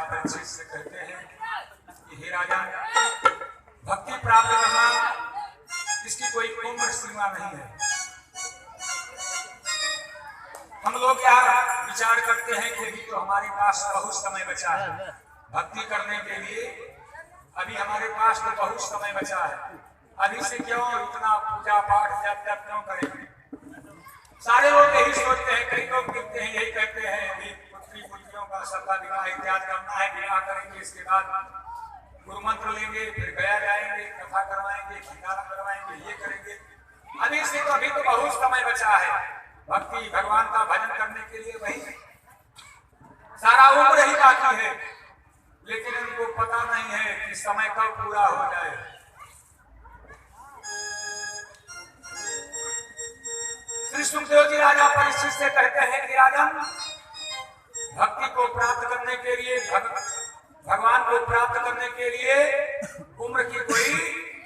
परीक्षित से कहते हैं कि हे राजा, भक्ति प्राप्त करना इसकी कोई उम्र सीमा नहीं है। हम लोग यहाँ विचार करते हैं कि अभी तो हमारे पास बहुत समय बचा है भक्ति करने के लिए, अभी हमारे पास तो बहुत समय बचा है, अभी से क्यों इतना पूजा पाठ जब तक क्यों करें। सारे लोग यही सोचते हैं, कई लोग मिलते हैं यही कहते हैं अभी पुत्री पुत्रियों का सबका विवाह इत्यादि करना है, विवाह करेंगे, इसके बाद गुरु मंत्र लेंगे, फिर गया जाएंगे, कथा करवाएंगे, खिंडारा करवाएंगे, ये करेंगे। अभी से तो अभी तो बहुत समय बचा है भक्ति भगवान का भजन करने के लिए, वही सारा उम्र ही बाकी है, लेकिन उनको पता नहीं है कि समय कब पूरा हो जाए। श्री सुखदेव जी राजा परीक्षित से कहते हैं कि राजन, भक्ति को प्राप्त करने के लिए, भगवान को प्राप्त करने के लिए उम्र की कोई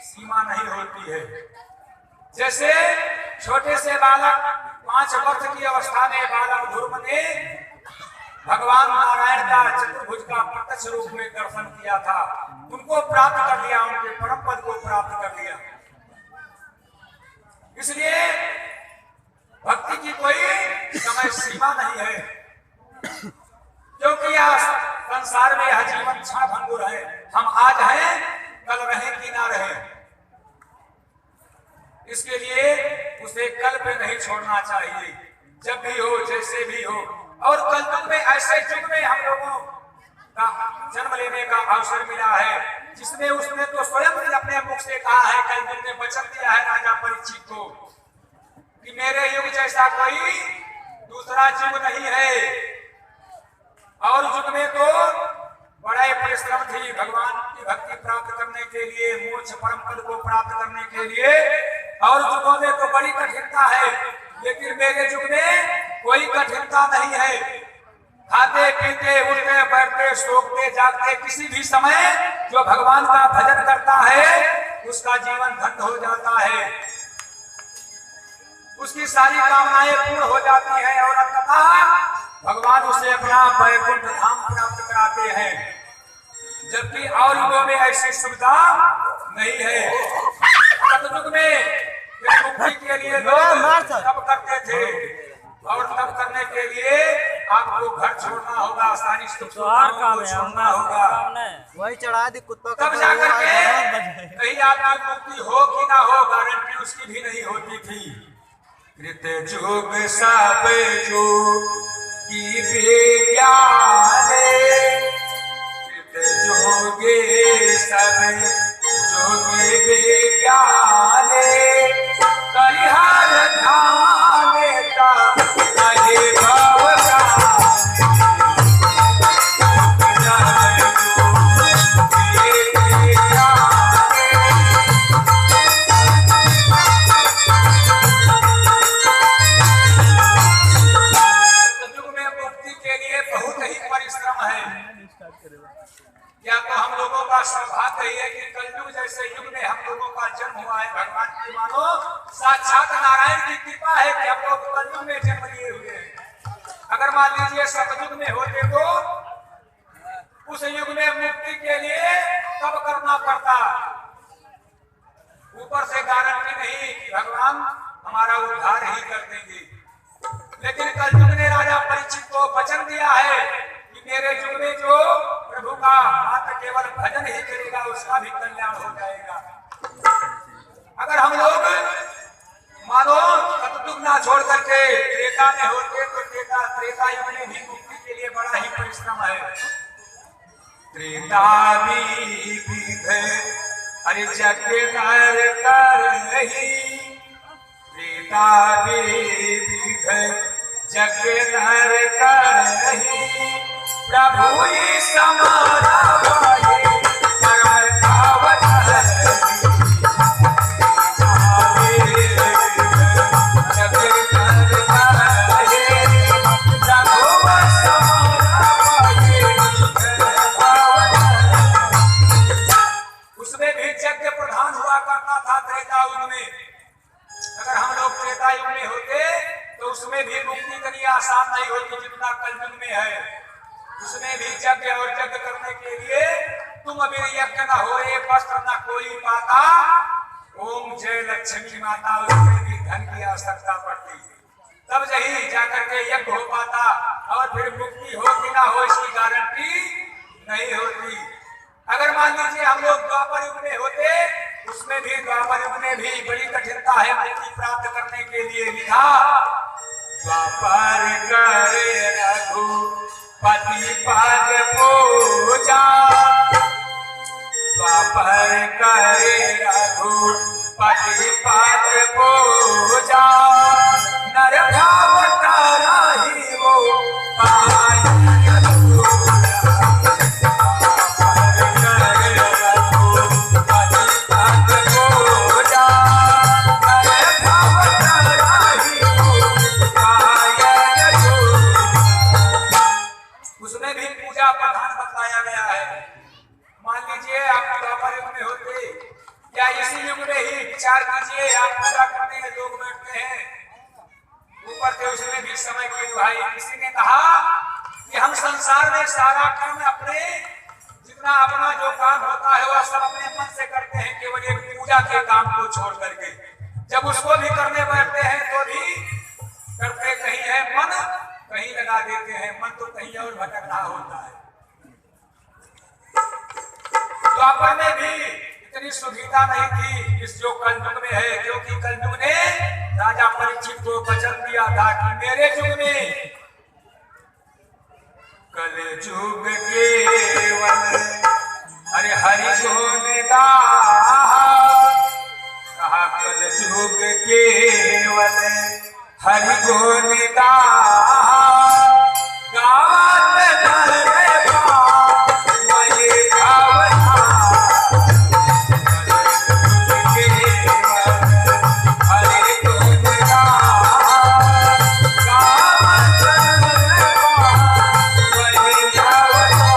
सीमा नहीं होती है। जैसे छोटे से बालक 5 वर्ष की अवस्था में बालक ध्रुव ने भगवान नारायण का चतुर्भुज का प्रत्यक्ष रूप में दर्शन किया था, उनको प्राप्त कर लिया, उनके परम पद को प्राप्त कर लिया। इसलिए भक्ति की कोई समय सीमा नहीं है, क्योंकि यह संसार में यह जीवन क्षण भंगुर है। हम आज हैं, कल रहें कि ना रहें, इसके लिए उसे कल पे नहीं छोड़ना चाहिए, जब भी हो जैसे भी हो। और कलयुग में ऐसे युग में हम लोगों का जन्म लेने का अवसर मिला है, जिसमें उसने तो स्वयं अपने मुख से कहा है, कलयुग ने वचन दिया है राजा परीक्षित को कि मेरे युग जैसा कोई दूसरा युग नहीं है। और युग में तो बड़े परिश्रम थी भगवान की भक्ति प्राप्त करने के लिए, मोक्ष परम पद को प्राप्त करने के लिए, और युगों में तो बड़ी कठिनता है, लेकिन मेरे युग में कोई कठिनता नहीं है। खाते पीते उठते बैठते सोते जागते किसी भी समय जो भगवान का भजन करता है उसका जीवन धन्य हो जाता है, उसकी सारी कामनाएं पूर्ण हो जाती हैं और अंततः भगवान उसे अपना वैकुंठ धाम प्राप्त कराते हैं। जबकि और युगों में ऐसी सुविधा नहीं है। सतयुग में मुक्ति के लिए लोग तप करते थे, और तप करने के लिए आपको घर छोड़ना होगा, आसानी से छोड़ना होगा, वही चढ़ा दी कुत्तों तब जाकर के कहीं आपकी मुक्ति हो कि ना हो, गारंटी उसकी भी नहीं होती थी। कृत जुग सब जो की विज्ञाने, कृत जोगे सब जोगे विज्ञाने, करिहर ध्याने ता अहे भव या तो हम लोगों का सौभाग्य ही है कि कलयुग जैसे युग में हम लोगों का जन्म हुआ है। भगवान की मानो साक्षात नारायण की कृपा है कि हम लोग कलयुग में जन्म लिए हुए हैं। अगर मान लीजिए सतयुग में होते तो उस युग में मुक्ति के लिए तब करना पड़ता, ऊपर से गारंटी नहीं कि भगवान हमारा उद्धार ही कर देंगे। लेकिन कलयुग ने राजा परीक्षित को वचन दिया है कि मेरे युग में जो प्रभु का मात्र केवल भजन ही करेगा उसका भी कल्याण हो जाएगा। अगर हम लोग मानो सतयुग ना छोड़ करके त्रेता में होते तो त्रेता युग में भी मुक्ति के लिए बड़ा ही परिश्रम है। त्रेता विध अरे जग कर रही, त्रेता विध जग कर रही, प्रभु ही समारा उसमें भी यज्ञ प्रधान हुआ करता था त्रेता युग में। अगर हम लोग त्रेता युग में होते तो उसमें भी मुक्ति करनी आसान नहीं होती जितना कलयुग में है। उसमें भी यज्ञ और यज्ञ लक्ष्मी माता, उसमें भी धन की आवश्यकता पड़ती, तब यही जाकर के यज्ञ हो पाता, और फिर मुक्ति हो कि ना हो इसकी गारंटी नहीं होती। अगर मान लीजिए हम लोग द्वापर युग में होते, उसमें भी द्वापर युग में भी बड़ी कठिनता है मुक्ति प्राप्त करने के लिए। लिखा द्वापर करे रघुपति पद पूजा, द्वापर करे रघुपति पद पूजा, नर भाव ताराही वो पाई। द्वापर करे रघुपति पद पूजा, नर भाव ताराही वो पाई। उसमें भी पूजा प्रधान बताया गया है। मान लीजिए आप द्वापर युग में होते, या इसी युग में ही विचार कीजिए, आप पूजा करने में लोग बैठते हैं, ऊपर से उसमें भी समय की दुहाई। किसी ने कहा कि हम संसार में सारा कर्म अपने, जितना अपना जो काम होता है वह सब अपने मन से करते हैं, केवल एक पूजा के काम को छोड़ करके। जब उसको भी करने बैठते हैं तो भी करते कहीं है, मन कहीं लगा देते हैं, मन तो कहीं और भटक रहा होता है। द्वापर में भी इतनी सुविधा नहीं थी इस जो कलयुग में है, क्योंकि कलयुग ने राजा परीक्षित को वचन दिया था कि मेरे युग में, कलयुग केवल अरे हरि गुण गाहा, कहा कलयुग केवल हरि गुण गाहा, गावत करे मये भावना, कलयुग केवल हरि गुण गाहा, गावत करे मये भावना।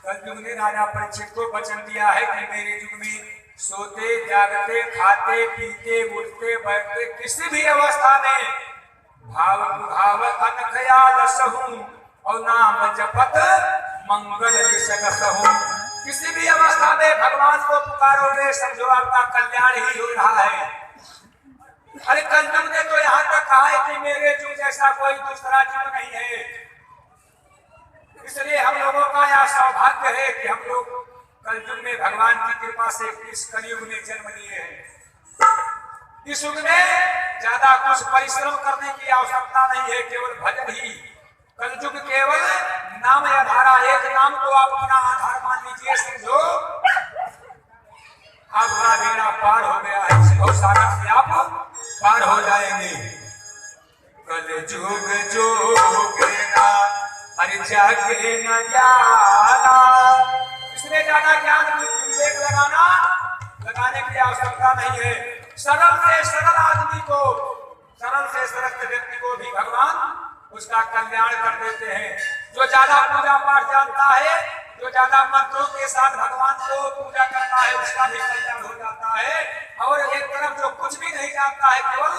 कलयुग ने राजा परीक्षित को वचन दिया है कि मेरे युग में सोते जागते खाते पीते उठते बैठते किसी भी अवस्था में भाव भाव अनखयाल सहूं और नाम जपत मंगल सहूं। किसी भी अवस्था में भगवान को पुकारोगे समझो आपका कल्याण ही हो रहा है। अरे कलयुग ने तो यहाँ तक कहा है कि मेरे युग जैसा कोई दूसरा युग नहीं है। इसलिए हम लोगों का यह सौभाग्य है कि हम लोग कलयुग में भगवान की कृपा से इस कलयुग में जन्म लिए हैं। इस युग में ज्यादा कुछ परिश्रम करने की आवश्यकता नहीं है, केवल भजन ही। कलयुग केवल नाम आधारा, एक नाम को आप अपना आधार मान लीजिए, समझो आपका बेड़ा पार हो गया है, शिव सागर से आप पार हो जाएंगे। कलयुग जोगेना अरे जागे न ज्ञाना, इसमें ज्यादा ज्ञान विवेक लगाने की आवश्यकता नहीं है। सरल से सरल आदमी को, सरल से सरल व्यक्ति को भी भगवान उसका कल्याण कर देते हैं। जो ज्यादा पूजा पाठ जानता है, जो ज्यादा मंत्रों के साथ भगवान को पूजा करता है, उसका भी कल्याण हो जाता है। और एक तरफ जो कुछ भी नहीं जानता है, केवल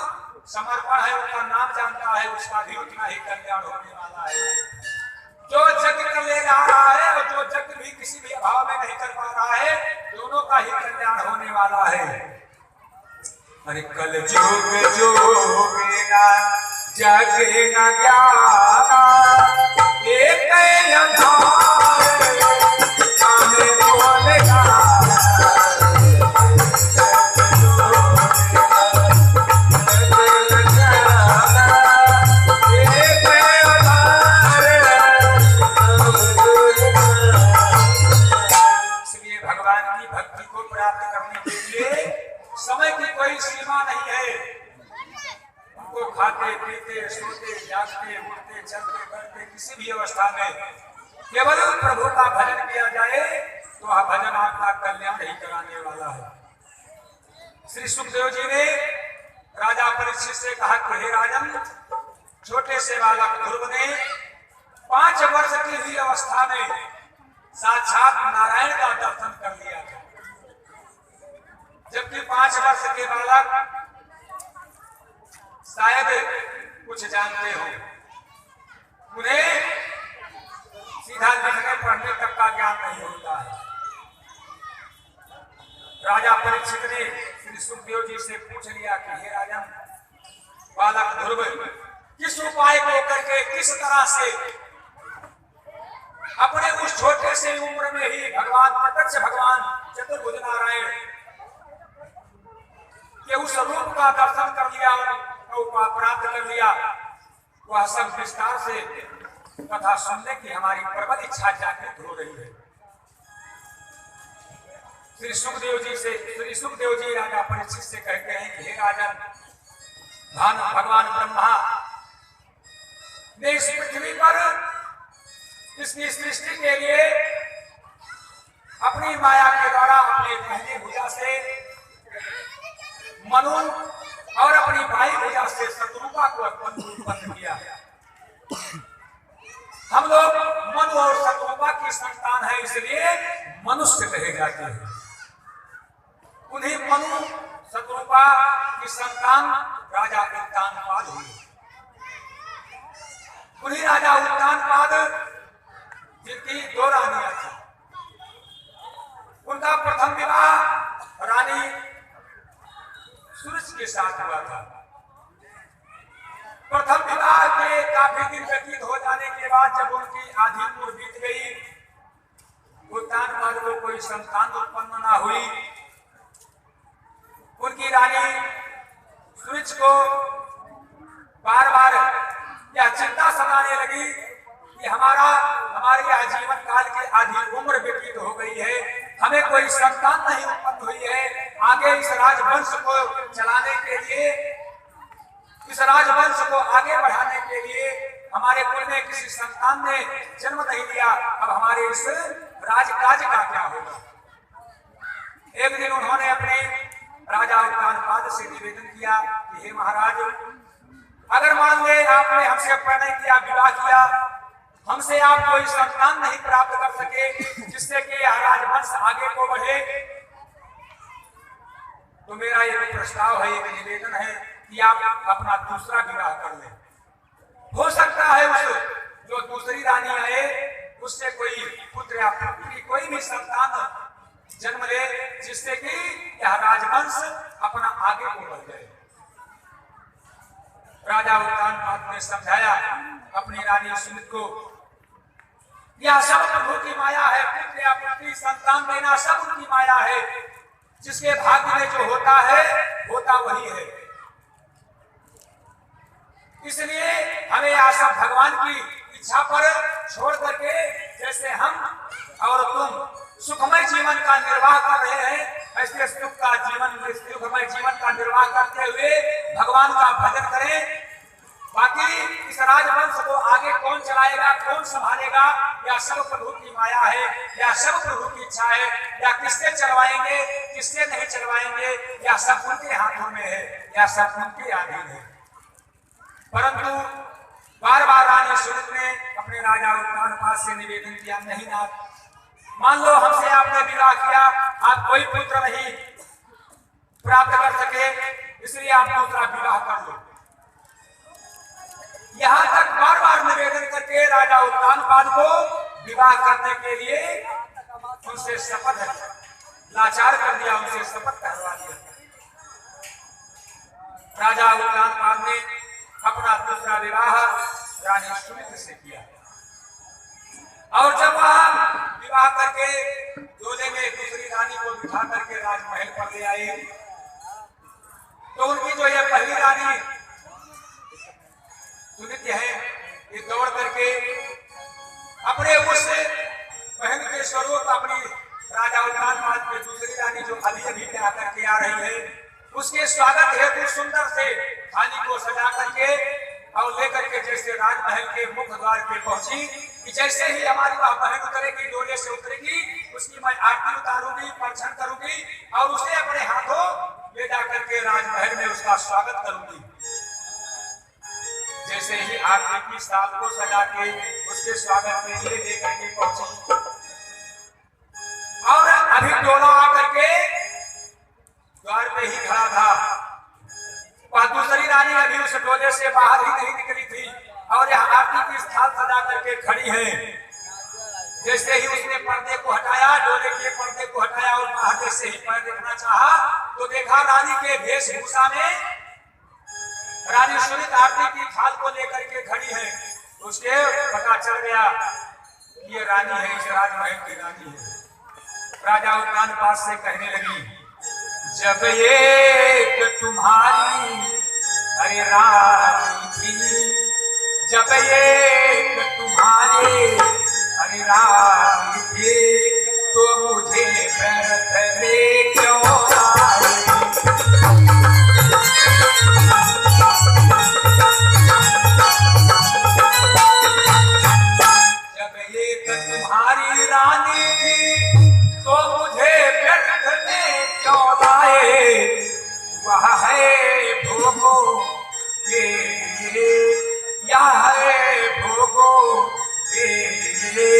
समर्पण है, उसका नाम जानता है, उसका भी उतना ही कल्याण होने वाला है। जो यज्ञ कर ले जा रहा है और जो यज्ञ भी किसी भी अभाव में नहीं कर पा रहा है, दोनों का ही कल्याण होने वाला है। अरे कलयुग जोगेना जागे न ज्ञाना, एक अंधार सामने बोलेगा, समय की कोई सीमा नहीं है। उनको खाते पीते सोते जागते उठते चलते बैठते किसी भी अवस्था में केवल प्रभु का भजन किया जाए तो वह भजन आपका कल्याण ही कराने वाला है। श्री सुखदेव जी ने राजा परीक्षित से कहा कि हे राजन, छोटे से बालक ध्रुव ने 5 वर्ष की हुई अवस्था में साक्षात नारायण का दर्शन कर लिया था, जबकि 5 वर्ष के बालक शायद कुछ जानते हो, उन्हें सीधा लिखने पढ़ने तक का ज्ञान नहीं होता है। राजा परीक्षित ने सुखदेव जी से पूछ लिया कि हे राजन, बालक ध्रुव किस उपाय को करके किस तरह से अपने उस छोटे से उम्र में ही भगवान प्रत्यक्ष भगवान चतुर्भुज नारायण के उस रूप का दर्शन कर लिया, उनको प्राप्त कर लिया। वह सब विस्तार से कथा सुनने की हमारी प्रबल इच्छा जागृत हो रही है। श्री सुखदेव जी राजा परीक्षित से कहते हैं कि हे राजन, भगवान ब्रह्मा ने इस पृथ्वी पर इसकी सृष्टि के लिए अपनी माया के द्वारा अपने पहली भुजा से मनु और अपनी बाई भुजा से शत्रुपा को उत्पन्न किया। हम लोग मनु और शत्रुपा की संतान है, इसलिए मनुष्य कहे जाते हैं। उन्हीं मनु शत्रुपा की संतान राजा उत्तानपाद हुई। उन्हीं राजा उत्तानपाद जिनकी 2 रानियां थी, उनका प्रथम विवाह रानी सूरज के साथ हुआ था। प्रथम विवाह के काफी दिन व्यतीत हो जाने के बाद जब उनकी आधी उम्र बीत गई, उत्तानपाद को कोई संतान उत्पन्न न हुई, उनकी रानी सूरज को बार बार यह चिंता सताने लगी कि हमारे यह जीवन काल की आधी उम्र व्यतीत हो गई है, हमें कोई संतान नहीं उत्पन्न हुई है। आगे इस राजवंश को चलाने के लिए, इस राजवंश को आगे बढ़ाने के लिए हमारे कुल में किसी संतान ने जन्म नहीं लिया, अब हमारे इस राजकाज का क्या होगा। एक दिन उन्होंने अपने राजा उत्तानपाद से निवेदन किया कि हे महाराज, अगर मान ले आपने हमसे प्रणय किया, विवाह किया, हमसे आप कोई संतान नहीं प्राप्त कर सके जिससे कि यह राजवंश आगे को बढ़े, तो मेरा एक प्रस्ताव है, एक निवेदन है कि आप अपना दूसरा विवाह कर लें। हो सकता है उस जो दूसरी रानी आए उससे कोई पुत्र या पुत्री, कोई भी संतान जन्म ले जिससे कि यह राजवंश अपना आगे को बढ़ जाए। राजा उत्तानपाद ने समझाया अपनी रानी सुमित को, यह सब प्रभु की माया है, पुत्र या पुत्री संतान देना सब उनकी माया है, जिसके भाग्य में जो होता है होता वही है। इसलिए हमें यह सब भगवान की इच्छा पर छोड़ करके, जैसे हम और तुम सुखमय जीवन का निर्वाह कर रहे हैं, ऐसे सुखमय जीवन का निर्वाह करते हुए भगवान का भजन करें। बाकी इस राजवंश को आगे कौन चलाएगा, कौन संभालेगा, या सब प्रभु की माया है, या सब प्रभु की इच्छा है, या किससे चलवाएंगे किससे नहीं चलवाएंगे, या सब उनके हाथों में है, या सब उनके अधीन है। परंतु बार बार रानी सूरज ने अपने राजा उत्तानपाद से निवेदन किया, नहीं नाथ, मान लो हमसे आपने विवाह किया, आप कोई पुत्र नहीं प्राप्त कर सके, इसलिए आप दूसरा विवाह कर लो। यहाँ तक बार बार निवेदन करके राजा उत्तानपाद को विवाह करने के लिए उनसे शपथ लाचार कर दिया, उनसे शपथ करवा दिया। राजा उत्तानपाद ने अपना दूसरा विवाह रानी सुमित से किया, और जब वह विवाह करके दूल्हे में दूसरी रानी को बिठा करके राजमहल पर ले आई, तो उनकी जो ये पहली रानी सुमित है, ये दौड़ करके अपने उस बहन के स्वरूप अपनी राजा उत्तानपाद की दूसरी रानी जो अभी अभी आकर के आ रही है, उसके स्वागत हेतु सुंदर से थाली को सजा करके और लेकर के जैसे राजमहल के मुख्य द्वार पे पहुंची कि जैसे ही हमारी वह बहन उतरेगी, डोले से उतरेगी, उसकी मैं आरती उतारूंगी, परछन करूंगी और उसे अपने हाथों ले जाकर के राजमहल में उसका स्वागत करूंगी। जैसे ही आरती की साल को सजा के उसके स्वागत के लिए लेकर के पहुंची, और अभी डोला आकर के द्वार पे ही खड़ा था। वह दूसरी रानी अभी उस डोले से बाहर ही नहीं निकली थी और यह आरती की स्थाल सजा करके खड़ी है। जैसे ही उसने पर्दे को हटाया, डोले के पर्दे को हटाया और बाहर जैसे ही पैर देखना चाहा, तो देखा रानी के वेशभूषा में रानी सुनीत आरती की थाल को लेकर के खड़ी है। तो उसके पता चल गया कि ये रानी है, इस राजमहल की रानी है। राजा उत्तान पास से कहने लगी, जब एक तुम्हारी अरे रानी थी, जब एक तुम्हारे अरे रानी थी, तो मुझे व्यर्थ में क्यों आए। जब एक तुम्हारी रानी थी, तो मुझे व्यर्थ में क्यों लाए। वह है भोगों के लिए, या है भोगों के लिए,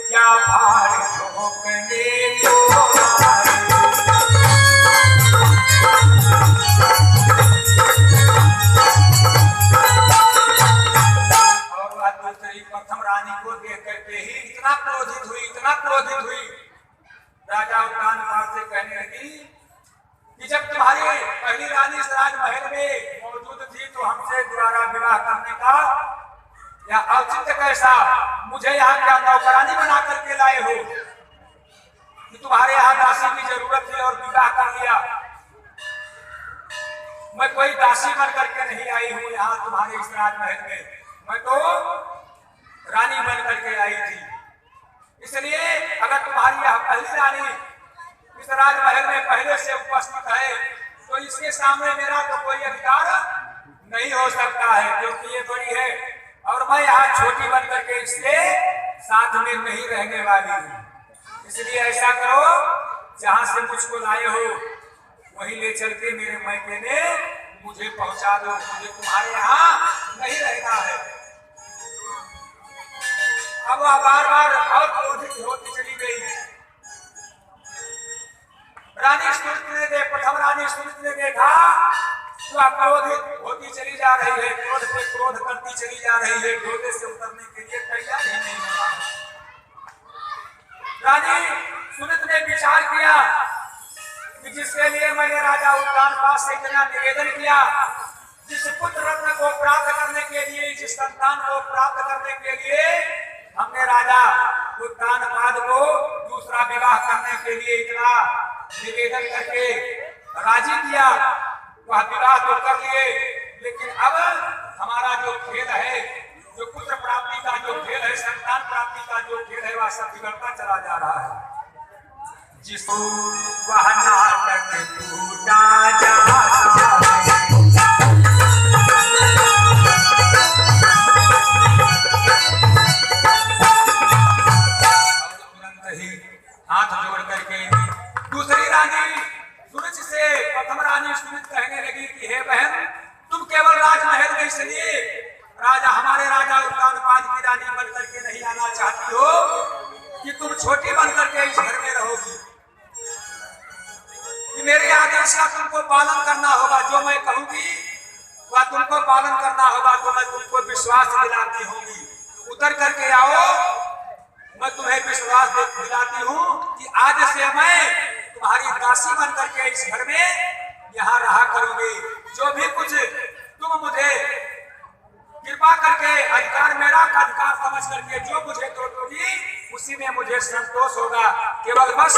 क्या भार झोंकने को आए। और वह दूसरी प्रथम रानी को देख करके ही इतना क्रोधित हुई, इतना क्रोधित हुई। राजा उत्तान पास से कहने लगी कि जब तुम्हारी पहली रानी इस राजमहल में मौजूद थी, तो हमसे दोबारा विवाह करने का या औचित्य कैसा। मुझे यहाँ क्या नौकरानी बना करके लाए हो कि तुम्हारे यहाँ दासी की जरूरत थी और विवाह कर लिया। मैं कोई दासी बन करके नहीं आई हूँ यहाँ तुम्हारे इस राजमहल में, मैं तो रानी बन करके आई थी। इसलिए अगर तुम्हारी यह पहली रानी इस राजमहल में पहले से उपस्थित है, तो इसके सामने मेरा तो कोई अधिकार नहीं हो सकता है, क्योंकि ये बड़ी है और मैं यहाँ छोटी बन करके इसके साथ में नहीं रहने वाली हूँ। इसलिए ऐसा करो, जहां से मुझको लाए हो वही ले चल के मेरे मैके में मुझे पहुंचा दो। मुझे तुम्हारे यहाँ नहीं रहना है। अब वह बार बार और क्रोधित होती चली गई। रानी सुनीत ने प्रथम रानी सुनीत ने देखा वह क्रोधित होती चली जा रही है, क्रोध पे क्रोध करती चली जा रही है, क्रोध से उतरने के लिए तैयार ही नहीं हो रहा। रानी सुनीत ने विचार किया कि जिसके लिए मैंने राजा उत्तान पास से इतना निवेदन किया, जिस पुत्र रत्न को प्राप्त करने के लिए, जिस संतान को प्राप्त करने के लिए हमने राजा उत्तान पाद को दूसरा विवाह करने के लिए इतना निवेदन करके राजी किया, वह विवाह तो कर लिए, लेकिन अब हमारा जो खेल है, जो पुत्र प्राप्ति का जो खेल है, संतान प्राप्ति का जो खेल है, वह सब बिगड़ता चला जा रहा है। जिसको वह नाटक टूटा जाता है, तुरंत ही हाथ जोड़ करके दूसरी रानी सुनीत से प्रथम रानी सुनीत कहने लगी कि हे बहन, तुम केवल राजमहल में इसलिए राजा हमारे राजा उत्तानपाद की रानी बन करके नहीं आना चाहती हो कि तुम छोटी बन करके इस घर में रहोगी, कि मेरे आदेश का तुमको पालन करना होगा, जो मैं कहूंगी वह तुमको पालन करना होगा। तो मैं तुमको विश्वास दिलाती होंगी, उतर करके आओ, मैं तुम्हें विश्वास दिलाती हूँ कि आज से मैं तुम्हारी दासी बन करके इस घर में यहाँ रहा करूंगी। जो भी कुछ तुम मुझे कृपा करके अधिकार, मेरा अधिकार समझ करके जो मुझे दोगी, उसी में मुझे संतोष होगा। केवल बस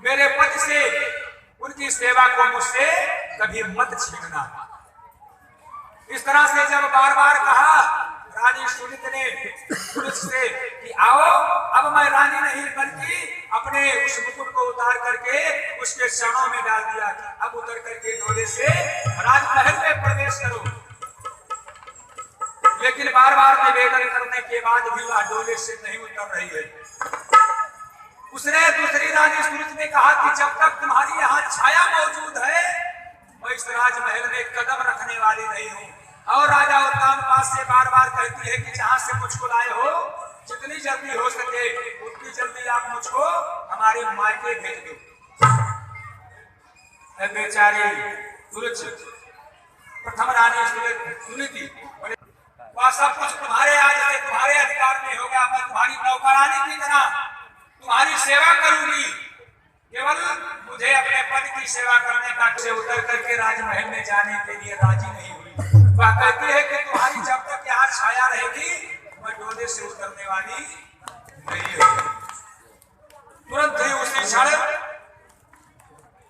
मेरे पति से उनकी सेवा को मुझसे कभी मत छीनना। इस तरह से जब बार बार कहा रानी सुनीत ने पुरुष से कि आओ, अब मैं रानी नहीं बल्कि अपने उस मुकुट को उतार करके उसके चरणों में डाल दिया कि अब उतर करके डोले से राजमहल में प्रवेश करो। लेकिन बार बार निवेदन करने के बाद भी वह डोले से नहीं उतर रही है। उसने दूसरी रानी सुनीत ने कहा कि जब तक तुम्हारी यहाँ छाया मौजूद है, मैं इस राजमहल में कदम रखने वाली नहीं हूँ। और राजा उत्तानपाद से बार बार कहती है कि जहां से मुझको लाए हो, जितनी जल्दी हो सके उतनी जल्दी आप मुझको हमारे मायके भेज दो। बेचारी सुरक्षित प्रथम रानी सुनीति, वह सब कुछ तुम्हारे आज से तुम्हारे अधिकार में होगा। मैं तुम्हारी नौकरानी की तरह तुम्हारी सेवा करूंगी, केवल मुझे अपने पद की सेवा करने का से उतर करके राजमहल में जाने के लिए राजी नहीं हुई। वह कहती है कि तुम्हारी जब तक यहाँ छाया रहेगी मैं डोले से उतरने वाली नहीं होगी। तुरंत ही उसी क्षण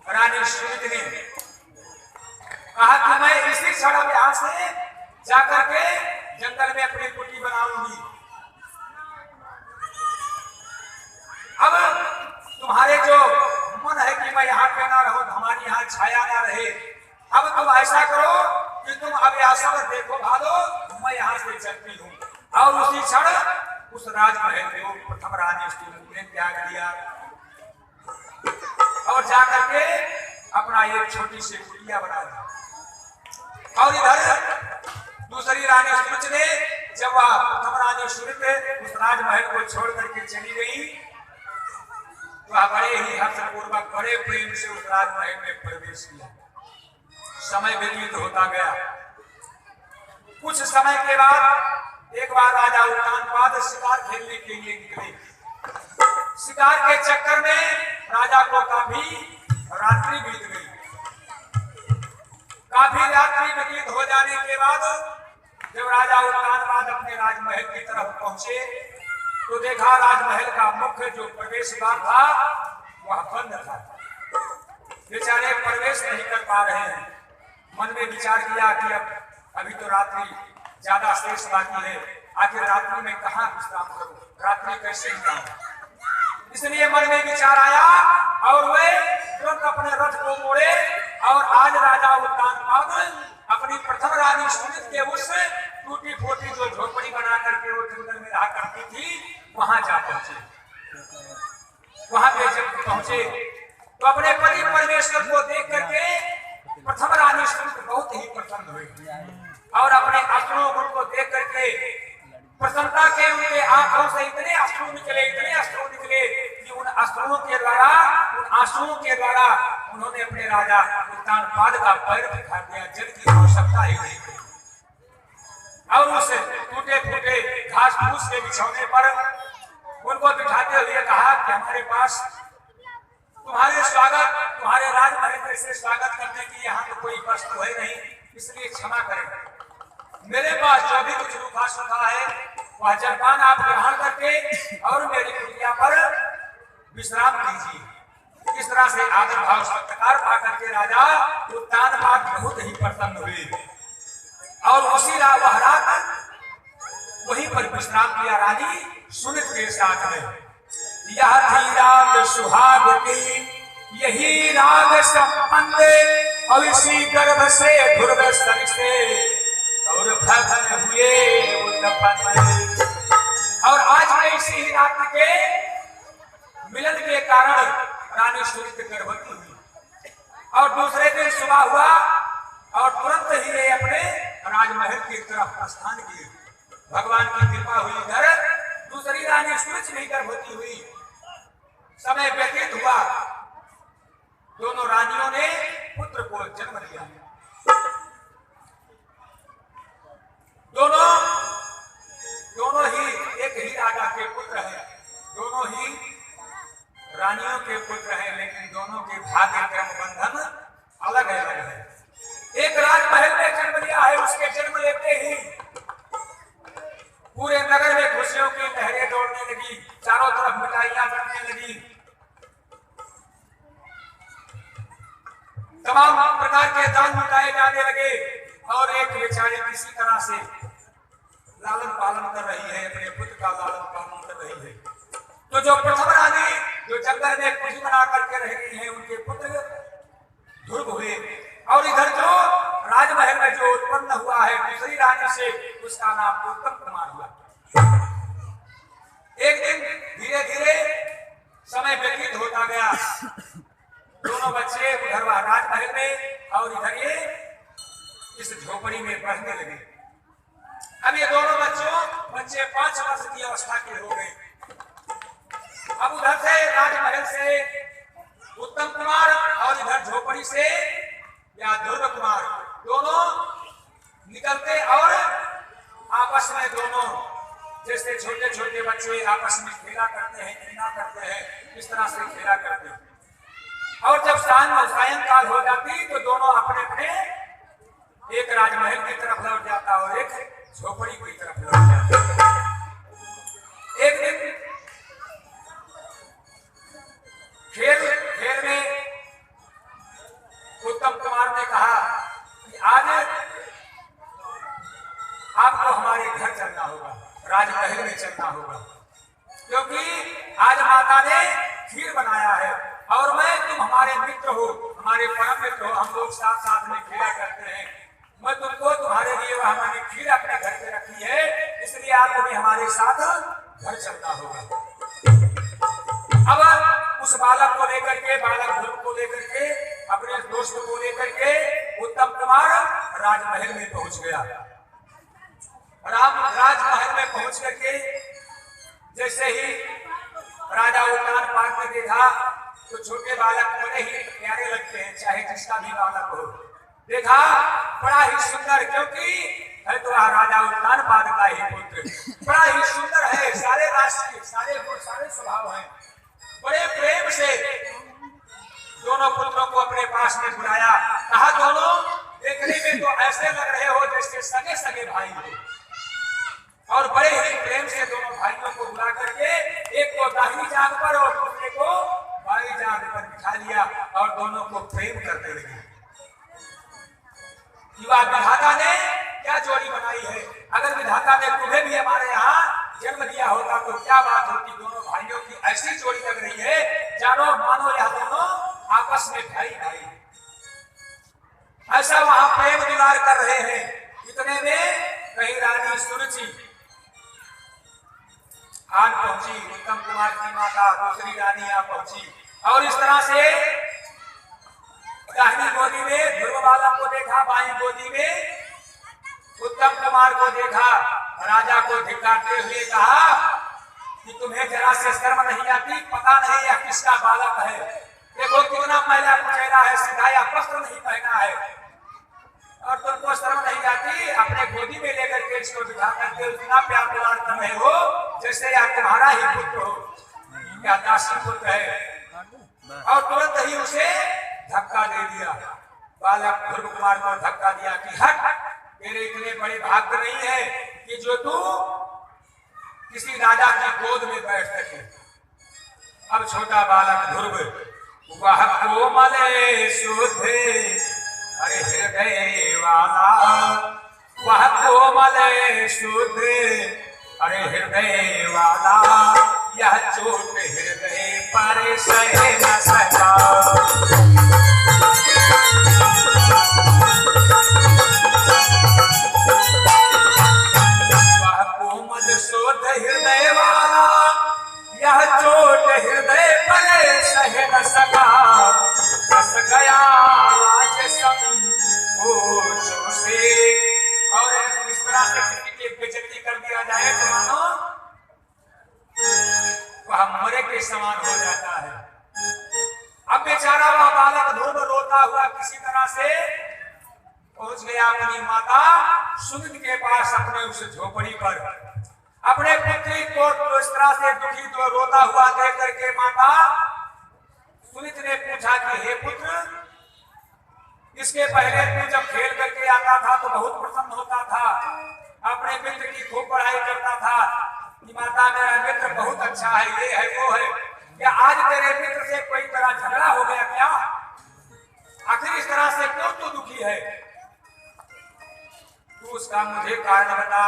रानी सुमित ने कहा कि मैं इसी क्षण अब यहाँ से जाकर के जंगल में अपनी कुटी बनाऊंगी। अब तुम्हारे जो मन है कि मैं यहाँ पे ना रहूं, हमारी यहाँ छाया ना रहे, अब तुम ऐसा करो कि तुम अब यहाँ सब देखो भालो, मैं यहाँ से चलती हूँ। और उसी क्षण उस राजमहल को प्रथम रानी सुमित ने त्याग दिया और जाकर के अपना एक छोटी सी कुटिया बना दी। और इधर दूसरी रानी सुमित ने जब वह प्रथम रानी सुमित उस राजमहल को छोड़ करके चली गई, वह बड़े ही हर्षपूर्वक बड़े प्रेम से उस राजमहल में प्रवेश किया। समय व्यतीत होता गया। कुछ समय के बाद एक बार राजा उत्तानपाद शिकार खेलने के लिए निकले। शिकार के चक्कर में राजा को काफी रात्रि बीत गई। काफी रात्रि व्यतीत हो जाने के बाद जब राजा उत्तानपाद अपने राजमहल की तरफ पहुंचे तो देखा राजमहल का मुख्य जो प्रवेश द्वार था वह बंद था। बेचारे प्रवेश नहीं कर पा रहे हैं। मन में विचार किया कि अब अभी तो रात्रि ज्यादा शेष बाकी है, आखिर रात्रि में कहाँ विश्राम करूं, रात्रि कैसे बिताऊं। इसलिए मन में विचार आया और वे तुरंत अपने रथ को मोड़े और आज राजा उत्तानपाद अपनी प्रथम रानी सुमित के उस टूटी फूटी जो झोपड़ी बना करके वो जंगल में रहा करती थी वहां जा पहुंचे। वहां पे जब पहुंचे तो अपने पति परमेश्वर को देख करके प्रथम रानी सुमित बहुत ही प्रसन्न हुई और अपने अश्रुओं को देख करके प्रसन्नता के उनके आंखों से इतने अश्रु निकले कि उन अश्रुओं के द्वारा, उन आंसुओं के द्वारा उन्होंने अपने राजा उत्तानपाद का पैर दिखा दिया। जल की आवश्यकता ही नहीं थी। और उस टूटे फूटे घास फूस के बिछौने पर उनको बिठाते हुए कहा कि हमारे पास तुम्हारे स्वागत, तुम्हारे राजमहल में से स्वागत करने की यहाँ तो कोई वस्तु है नहीं, इसलिए क्षमा करें। मेरे पास जो भी कुछ रूखा सूखा है वह जलपान आप ग्रहण करके और मेरी कुटिया पर विश्राम कीजिए। इस तरह से आदर भाव सत्कार पा करके राजा उत्तानपाद बहुत ही प्रसन्न हुए और उसी वह रात वहीं पर विश्राम किया रानी सुमित के साथ में। यह थी रात सुहाग की, यही राग संबंध और इसी गर्भ से ध्रुव स्तर से और भगन हुए उत्पन्न। और आज में इसी रात के मिलन के कारण रानी सुमित गर्भवती हुई और दूसरे दिन सुबह हुआ और तुरंत ही वे अपने राजमहल की तरफ प्रस्थान किए। भगवान की कृपा हुई, इधर दूसरी रानी सुमित भी गर्भवती हुई। समय व्यतीत हुआ, दोनों रानियों ने पुत्र को जन्म दिया। दोनों ही एक ही राजा के पुत्र हैं, दोनों ही रानियों के पुत्र हैं, लेकिन दोनों के भाग्य क्रम बंधन अलग अलग है। एक राजमहल में जन्म लिया है, उसके जन्म लेते ही पूरे नगर में खुशियों की लहरें दौड़ने लगी, चारों तरफ मिठाइयां बनने लगी, तमाम प्रकार के दान मिटाए जाने लगे और एक बेचारे किसी तरह से लालन पालन कर रही है, अपने पुत्र का लालन पालन कर रही है। तो जो प्रथम रानी जो जंगल में कुटी बना करके रह रही है, उनके पुत्र ध्रुव हुए और इधर जो राजमहल में जो उत्पन्न हुआ है दूसरी रानी से, उसका नाम उत्तम कुमार हुआ। एक दिन धीरे धीरे समय व्यतीत होता गया, दोनों बच्चे उधर राजमहल में और इधर ये इस झोपड़ी में पढ़ने लगे। अब ये दोनों बच्चे 5 वर्ष की अवस्था के हो गए। अब उधर से राजमहल से उत्तम कुमार और इधर झोपड़ी से या ध्रुव कुमार दोनों निकलते और आपस में दोनों जैसे छोटे छोटे बच्चे आपस में खेला करते हैं, खेला करते हैं, इस तरह से खेला करते हैं। और जब सायंकाल हो जाती तो दोनों अपने अपने एक राजमहल की तरफ लौट जाता और एक झोपड़ी की तरफ लौट जाता। एक दिन खेल में उत्तम कुमार ने कहा कि आज आपको हमारे घर चलना होगा, राजमहल में चलना होगा, क्योंकि आज माता ने खीर बनाया है और मैं तुम हमारे मित्र हो, हमारे परम मित्र हो, हम लोग साथ साथ में खेला करते हैं। मैं तुमको तुम्हारे लिए वह मैंने खीर अपने घर पे रखी है, इसलिए आपको भी हमारे साथ घर चलना होगा। अब उस बालक को लेकर के, बालक ध्रुव को लेकर के, अपने दोस्त को लेकर के उत्तम कुमार राजमहल में पहुंच गया। राजमहल में पहुंच करके जैसे ही राजा उद्यान पार्क में देखा तो छोटे बालक बड़े ही प्यारे लगते हैं, चाहे जिसका भी बालक हो। देखा बड़ा ही सुंदर, क्योंकि है तो राजा उद्यान पार्क का ही पुत्र, बड़ा ही सुंदर है, सारे राष्ट्रीय सारे गुण सारे स्वभाव हैं। बड़े प्रेम से दोनों पुत्रों को अपने पास में बुलाया, कहा दोनों देखने में तो ऐसे लग रहे हो जैसे सगे सगे भाई हो। और बड़े ही प्रेम से दोनों भाइयों को बुला करके एक को दाहिनी जांघ पर और दूसरे को बाईं जांघ पर बिठा लिया और दोनों को प्रेम करने लगे। विधाता ने क्या जोड़ी बनाई है, अगर विधाता ने तुम्हें भी हमारे यहाँ जन्म दिया होता तो क्या बात होती। दोनों भाइयों की ऐसी जोड़ी लग रही है, जानो मानो यह दोनों आपस में भाई भाई, ऐसा वहां प्रेम दुलार कर रहे हैं। इतने में कहीं रानी सुरुचि आन पहुंची, उत्तम कुमार की माता दूसरी रानी आ पहुंची और इस तरह से दाहिनी गोदी में ध्रुव बालक को देखा, बाईं गोदी में उत्तम कुमार को देखा। राजा को धिक्कारते हुए कहा कि तुम्हें जरा से शर्म नहीं आती, पता नहीं यह किसका बालक है, देखो कितना मैला कुचैला है, सिधाया वस्त्र नहीं पहना है और तुमको शर्म नहीं आती। अपने गोदी में लेकर के इसको बिठा करके उतना प्यार दुलार कर रहे हो जैसे यह तुम्हारा ही पुत्र हो, या दासी पुत्र है। और तुरंत ही उसे धक्का दे दिया, बालक ध्रुव कुमार को धक्का दिया कि हट, तेरे इतने बड़े भाग्य नहीं है कि जो तू किसी राजा की गोद में बैठ सके। अब छोटा बालक ध्रुव वह कोमल शुद्ध अरे हृदय वाला, वह कोमल शुद्ध अरे हृदय वाला, यह चोट हृदय पर सह न सका। वह कोमल शुद्ध हृदय वाला, यह चोट हृदय पर सह न सका। बस गया आज संकोचों से, और इस तरह से किसी की बेइज्जती कर दिया जाए तो मानो वह मरे के समान हो जाता है। अब बेचारा वह बालक ध्रुव रोता हुआ किसी तरह से पहुंच गया अपनी माता सुमित के पास, अपने उस झोपड़ी पर। अपने पुत्री को इस तरह से दुखी तो रोता हुआ देख करके माता सुमित ने पूछा कि हे पुत्र, इसके पहले तू जब खेल करके आता था तो बहुत प्रसन्न होता था, अपने मित्र की खूब पढ़ाई करता था कि माता मेरा मित्र बहुत अच्छा है, ये है वो है, क्या आज तेरे मित्र से कोई तरह झगड़ा हो गया क्या? आखिर इस तरह से क्यों तू दुखी है? तू उसका मुझे कारण बता।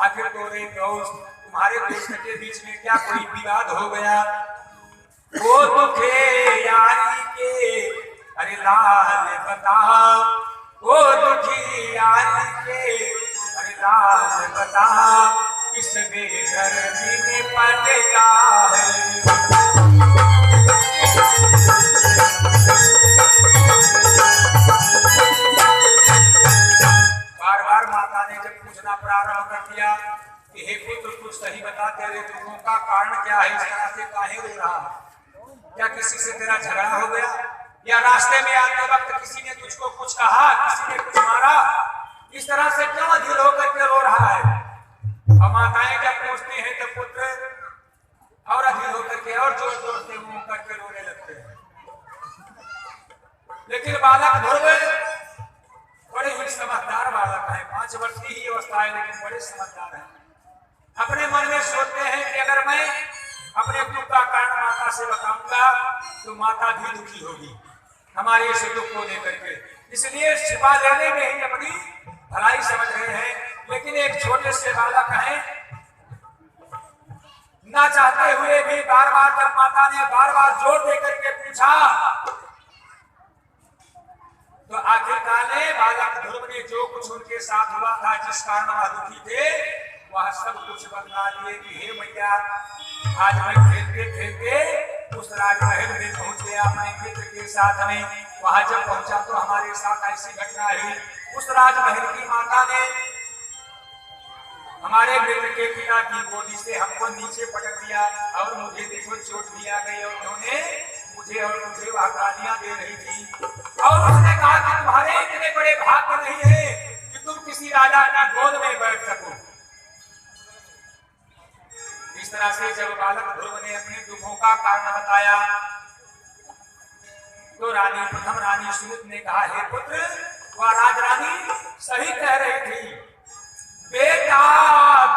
आखिर तुम्हारे दोस्त के बीच में क्या कोई विवाद हो गया? वो दुखे यारी के अरे लाल बता, वो दुखी यारी के अरे लाल बता, किस बेदर्दी ने पलटा है। बार बार माता ने जब पूछना प्रारंभ कर दिया कि हे पुत्र तू सही बता, तेरे दुखों का कारण क्या है, इस तरह से काहे रो रहा है? क्या किसी से तेरा झगड़ा हो गया, या रास्ते में आते वक्त किसी ने तुझको कुछ कहा, किसी ने कुछ मारा? इस तरह से क्यों अधीर होकर के रो रहा है? और माताएं जब पूछती हैं तो पुत्र और अधीर होकर के और जोर जोर से मुंह करके रोने लगते हैं। लेकिन बालक ध्रुव बड़े ही समझदार बालक है, 5 वर्ष की ही अवस्था है, लेकिन बड़े समझदार है। अपने मन में सोचते हैं कि अगर मैं अपने दुख का कारण माता से बताऊंगा तो माता भी दुखी होगी हमारे इस दुख को लेकर के, इसलिए छिपा लेने में ही अपनी भलाई समझ रहे हैं। लेकिन एक छोटे से बालक है, ना चाहते हुए भी बार बार जब माता ने बार बार जोर देकर के पूछा तो आखिरकार बालक ध्रुव ने जो कुछ उनके साथ हुआ था, जिस कारण वह दुखी थे, वह सब कुछ बता लिए कि हे मैया, आज मैं खेलते खेलते उस राजमहल में पहुंच गया अपने मित्र के साथ में। वहां जब पहुंचा तो हमारे साथ ऐसी घटना हुई, उस राजमहल की माता ने हमारे मित्र के पिता की गोदी से हमको नीचे पटक दिया और मुझे देखो चोट भी आ गई, और उन्होंने मुझे वह गालियां दे रही थी। और उसने कहा कि तुम्हारे इतने बड़े भाग्य नहीं है कि तुम किसी राजा की गोद में बैठ सको। इस तरह से जब बालक ध्रुव ने अपने दुखों का कारण बताया तो प्रथम रानी सुमित ने कहा, हे पुत्र, वह राजरानी सही कह रही थी, बेटा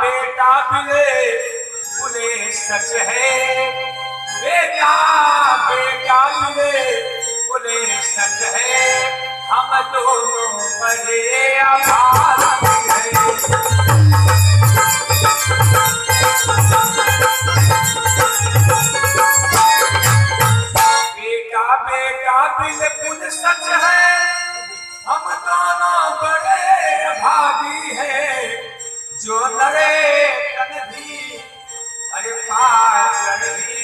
बेटा बोले सच है, बेटा बेटा बोले सच है, हम दोनों बड़े अभागी हैं। बेटा बेटा बिल्कुल सच है, हम दोनों बड़े अभागी हैं, जो नरे तन भी अरे पार भी।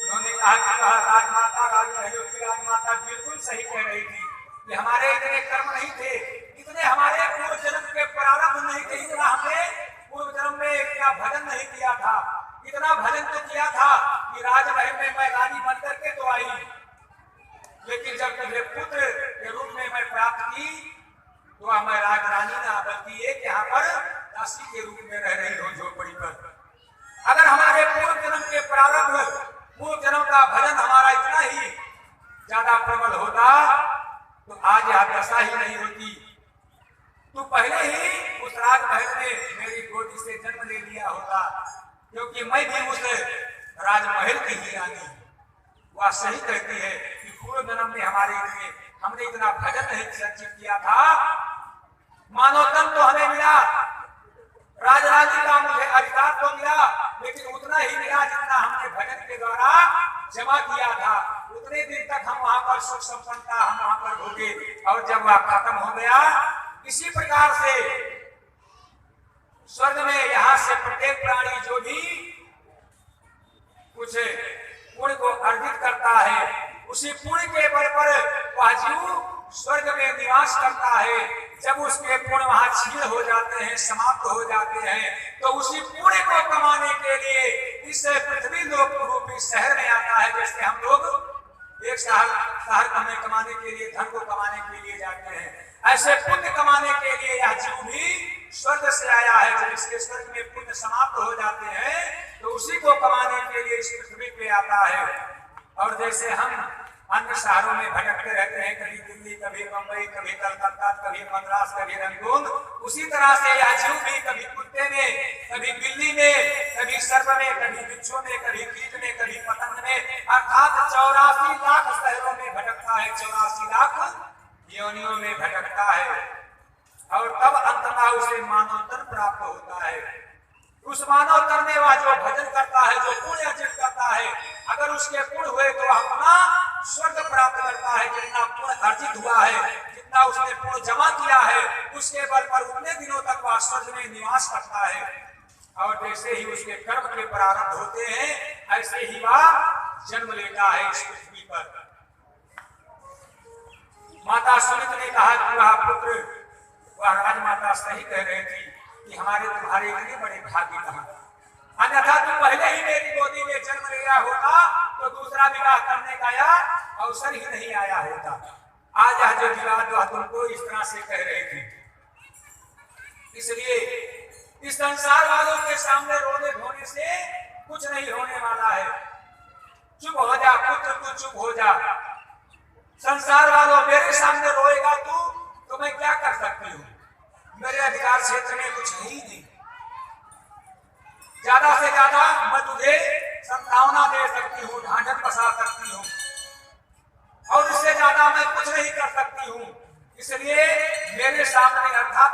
उन्होंने कहा कि राजमाता राजमहलों की राजमाता बिल्कुल सही कह रही थी कि हमारे इतने कर्म नहीं थे, इतने हमारे पूर्व जन्म के प्रारब्ध नहीं थे, इतना हमने पूर्व जन्म में इतना भजन नहीं किया था, इतना भजन तो किया था कि राजमहल में मैं रानी बनकर के तो आई, लेकिन जब तुझे पुत्र के रूप में मैं प्राप्त की तो मैं राजरानी ना बल्कि एक यहाँ पर दासी के रूप में रह रही हो झोपड़ी पर। अगर हमारे पूर्व जन्म के प्रारब्ध, पूर्व जन्म का भजन हमारा इतना ही ज्यादा प्रबल होता तो आज यह दशा ही नहीं होती। तू पहले ही उस राजमहल में मेरी गोदी से जन्म ले लिया होता, क्योंकि मैं भी उस राजमहल की ही रानी। वह सही कहती है कि पूर्व जन्म में हमने इतना भजन नहीं संचित किया था, मानवतन तो हमें मिला, राजरानी का मुझे अधिकार तो मिला, लेकिन उतना ही मिला जितना हमने भजन के द्वारा जमा किया था। उतने दिन तक हम वहां पर सुख संपन्नता हम वहां पर भोगे, और जब वह खत्म हो गया, इसी प्रकार से स्वर्ग में यहाँ से प्रत्येक प्राणी जो भी कुछ पुण्य को अर्जित करता है, उसी पुण्य के बल पर वह जीव स्वर्ग में निवास करता है। जब उसके पुण्य वहां छीन हो जाते हैं, समाप्त हो जाते हैं, तो उसी पुण्य को कमाने के लिए इस पृथ्वी लोक रूपी शहर में आता है। जैसे हम लोग एक शहर हमें कमाने के लिए, धन को कमाने के लिए जाते हैं, ऐसे पुण्य कमाने के लिए यह जीव भी स्वर्ग से आया है। जब इसके स्वर्ग में पुण्य समाप्त हो जाते हैं तो उसी को कमाने के लिए इस पृथ्वी पे आता है। और जैसे हम अन्य शहरों में भटकते रहते हैं, कभी दिल्ली, कभी मुंबई, कभी कलकत्ता, कभी मद्रास, कभी रंगून, उसी तरह से यह जीव भी कभी कुत्ते में, कभी बिल्ली में, कभी सर्प में, कभी बिच्छू में, कभी कीट में, कभी पतंग में, अर्थात 84 लाख शहरों में भटकता है, 84 लाख योनियों में भटकता है, और तब अंततः उसे मानव तन प्राप्त होता है। उस मानव तन में वह जो भजन करता है, जो पुण्य अर्जित करता है, अगर उसके पुण्य हुए तो वह अपना स्वर्ग प्राप्त करता है। जितना पुण्य अर्जित हुआ है, जितना उसने पुण्य जमा किया है, उसके बल पर उतने दिनों तक वह स्वर्ग में निवास करता है। और जैसे ही उसके कर्म के प्रारंभ होते हैं, ऐसे ही वह जन्म लेता है इस पृथ्वी पर। माता सुमित ने कहा कि वह पुत्र, वह राजमाता सही कह रही थी कि तुम्हारे इतने बड़े भाग्य कहां, अन्यथा तुम पहले ही मेरी गोदी में जन्म लिया होता तो दूसरा विवाह करने का यह अवसर ही नहीं आया होता। आज यह जो विवाह जो तुमको इस तरह से कह रही थी, इसलिए इस संसार वालों के सामने रोने धोने से कुछ नहीं होने वाला है। चुप हो जा पुत्र, तू चुप हो जा। संसार वालों मेरे सामने रोएगा तू तो मैं क्या कर सकती हूँ? मेरे अधिकार क्षेत्र में कुछ है ही नहीं। ज्यादा से ज्यादा मैं तुझे संभावना दे सकती हूँ, ढांढस बसा सकती हूँ, और इससे ज्यादा मैं कुछ नहीं कर सकती हूँ। इसलिए मेरे सामने अर्थात